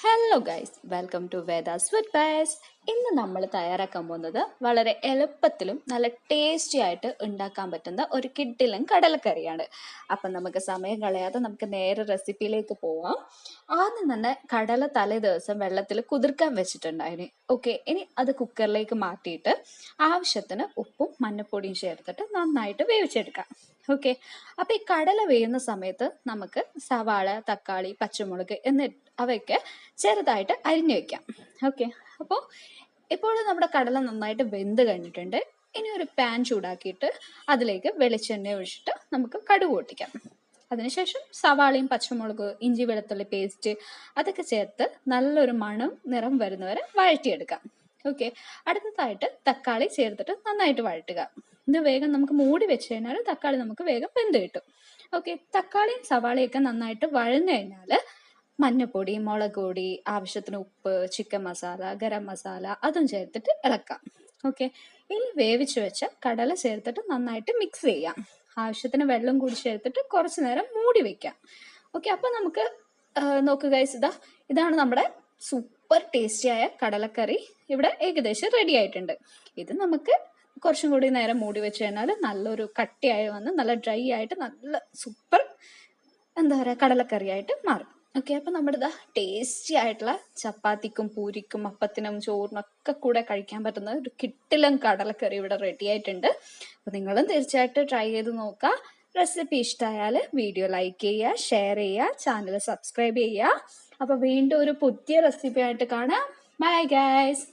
Hello guys, welcome to Veda's food bites. ഇന്ന് നമ്മൾ തയ്യാറാക്കാൻ പോകുന്നത് വളരെ എളുപ്പത്തിലും നല്ല ടേസ്റ്റി ആയിട്ട് ഉണ്ടാക്കാൻ പറ്റുന്ന ഒരു കിഡിലും കടലക്കറിയാണ്. അപ്പം നമുക്ക് സമയം കളയാതെ നമുക്ക് നേരെ റെസിപ്പിയിലേക്ക് പോവാം. ആദ്യം തന്നെ കടല തലേ ദിവസം വെള്ളത്തിൽ കുതിർക്കാൻ വെച്ചിട്ടുണ്ടായിന്. ഓക്കെ, ഇനി അത് കുക്കറിലേക്ക് മാറ്റിയിട്ട് ആവശ്യത്തിന് ഉപ്പും മഞ്ഞപ്പൊടിയും ചേർത്തിട്ട് നന്നായിട്ട് വേവിച്ചെടുക്കാം. ഓക്കെ, അപ്പം ഈ കടല വേയുന്ന സമയത്ത് നമുക്ക് സവാള, തക്കാളി, പച്ചമുളക് അവയൊക്കെ ചെറുതായിട്ട് അരിഞ്ഞു വെക്കാം. ഓക്കെ, അപ്പോൾ ഇപ്പോൾ നമ്മുടെ കടല നന്നായിട്ട് വെന്ത് കഴിഞ്ഞിട്ടുണ്ട്. ഇനി ഒരു പാൻ ചൂടാക്കിയിട്ട് അതിലേക്ക് വെളിച്ചെണ്ണ ഒഴിച്ചിട്ട് നമുക്ക് കടുക് പൊട്ടിക്കാം. അതിനുശേഷം സവാളയും പച്ചമുളക്, ഇഞ്ചി വെളുത്തുള്ളി പേസ്റ്റ് അതൊക്കെ ചേർത്ത് നല്ലൊരു നിറം വരുന്നവരെ വഴറ്റിയെടുക്കാം. ഓക്കെ, അടുത്തതായിട്ട് തക്കാളി ചേർത്തിട്ട് നന്നായിട്ട് വഴറ്റുക. ഇത് വേഗം നമുക്ക് മൂടി വെച്ച് കഴിഞ്ഞാൽ തക്കാളി നമുക്ക് വേഗം വെന്ത് കിട്ടും. ഓക്കെ, തക്കാളിയും സവാളയൊക്കെ നന്നായിട്ട് വഴന്നു കഴിഞ്ഞാൽ മഞ്ഞപ്പൊടി, മുളക് പൊടി, ആവശ്യത്തിന് ഉപ്പ്, ചിക്കൻ മസാല, ഗരം മസാല അതും ചേർത്തിട്ട് ഇളക്കാം. ഓക്കെ, ഇനി വേവിച്ച് വെച്ച കടല ചേർത്തിട്ട് നന്നായിട്ട് മിക്സ് ചെയ്യാം. ആവശ്യത്തിന് വെള്ളം കൂടി ചേർത്തിട്ട് കുറച്ച് നേരം മൂടി വെക്കാം. ഓക്കെ, അപ്പൊ നമുക്ക് നോക്കുക ഗൈസ്, ഇതാണ് നമ്മുടെ സൂപ്പർ ടേസ്റ്റിയായ കടലക്കറി ഇവിടെ ഏകദേശം റെഡി ആയിട്ടുണ്ട്. ഇത് നമുക്ക് കുറച്ചും കൂടി നേരം മൂടി വെച്ച് കഴിഞ്ഞാൽ നല്ലൊരു കട്ടിയായി വന്ന് നല്ല ഡ്രൈ ആയിട്ട് നല്ല സൂപ്പർ കടലക്കറി ആയിട്ട് മാറും. ഓക്കെ, അപ്പൊ നമ്മുടെ ടേസ്റ്റി ആയിട്ടുള്ള ചപ്പാത്തിക്കും പൂരിക്കും അപ്പത്തിനും ചോറിനൊക്കെ കൂടെ കഴിക്കാൻ പറ്റുന്ന ഒരു കിട്ടിലൻ കടലക്കറി ഇവിടെ റെഡി ആയിട്ടുണ്ട്. അപ്പൊ നിങ്ങളും തീർച്ചയായിട്ടും ട്രൈ ചെയ്ത് നോക്കുക. റെസിപ്പി ഇഷ്ടമായാൽ വീഡിയോ ലൈക്ക് ചെയ്യുക, ഷെയർ ചെയ്യുക, ചാനൽ സബ്സ്ക്രൈബ് ചെയ്യുക. അപ്പൊ വീണ്ടും ഒരു പുതിയ റെസിപ്പി ആയിട്ട് കാണാം. Bye guys.